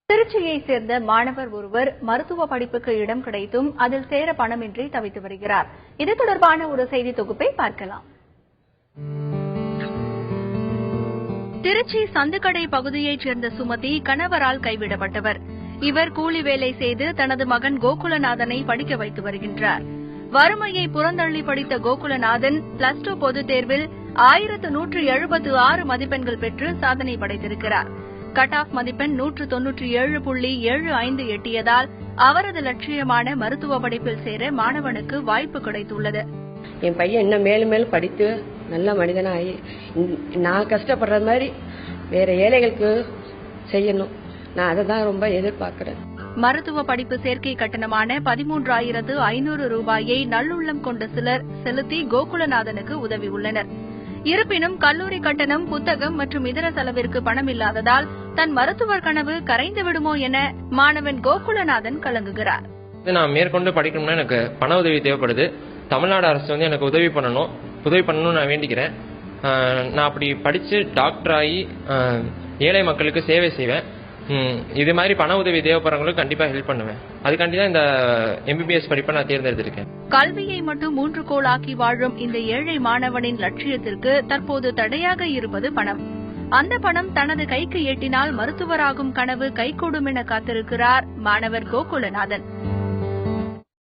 திருச்சியைச் சேர்ந்த மாணவர் ஒருவர் மருத்துவ படிப்புக்கு இடம் கிடைத்தும் அதில் சேர பணமின்றி தவித்து வருகிறார். இது தொடர்பான ஒரு செய்தி தொகுப்பை பார்க்கலாம். திருச்சி சந்துக்கடை பகுதியைச் சேர்ந்த சுமதி கணவரால் கைவிடப்பட்டவர். இவர் கூலி வேலை செய்து தனது மகன் கோகுலநாதனை படிக்க வைத்து வருகின்றார். வறுமையை புறந்தள்ளி படித்த கோகுலநாதன் பிளஸ் 2 பொதுத் தேர்வில் 1176 மதிப்பெண்கள் பெற்று சாதனை படைத்திருக்கிறார். கட் ஆஃப் மதிப்பெண் 197.75 எட்டியதால் அவரது லட்சியமான மருத்துவ படிப்பில் சேர மாணவனுக்கு வாய்ப்பு கிடைத்துள்ளது. என் பையன் இன்னும் மேலும் மேலும் படித்து நல்ல மனிதனாகி நான் கஷ்டப்படுறது மாதிரி வேற ஏழைகளுக்கு செய்யணும். நான் அதை தான் ரொம்ப எதிர்பார்க்கிறேன். மருத்துவ படிப்பு சேர்க்கை கட்டணமான 13,500 ரூபாயை நல்லுள்ளம் கொண்ட சிலர் செலுத்தி கோகுலநாதனுக்கு உதவியுள்ளனர். இருப்பினும் கல்லூரி கட்டணம், புத்தகம் மற்றும் இதர செலவிற்கு பணம் இல்லாததால் தன் மருத்துவர் கனவு கரைந்து விடுமோ என மாணவன் கோகுலநாதன் கலங்குகிறார். நான் மேற்கொண்டு படிக்கணும்னா எனக்கு பண உதவி தேவைப்படுது. தமிழ்நாடு அரசு எனக்கு உதவி பண்ணணும்னு நான் வேண்டிக்கிறேன். நான் அப்படி படிச்சு டாக்டர் ஆகி ஏழை மக்களுக்கு சேவை செய்வேன். இது மாதிரி பண உதவி தேவைப்படுறவங்களுக்கு கண்டிப்பா ஹெல்ப் பண்ணுவேன். அதுக்காண்டி தான் இந்த MBBS படிப்பை நான் தேர்ந்தெடுத்திருக்கேன். கல்வியை மட்டும் 3 கோளாக்கி வாழும் இந்த ஏழை மாணவனின் லட்சியத்திற்கு தற்போது தடையாக இருப்பது பணம். அந்த பணம் தனது கைக்கு எட்டினால் மருத்துவராகும் கனவு கைகூடும் என காத்திருக்கிறார் மாணவர் கோகுலநாதன்.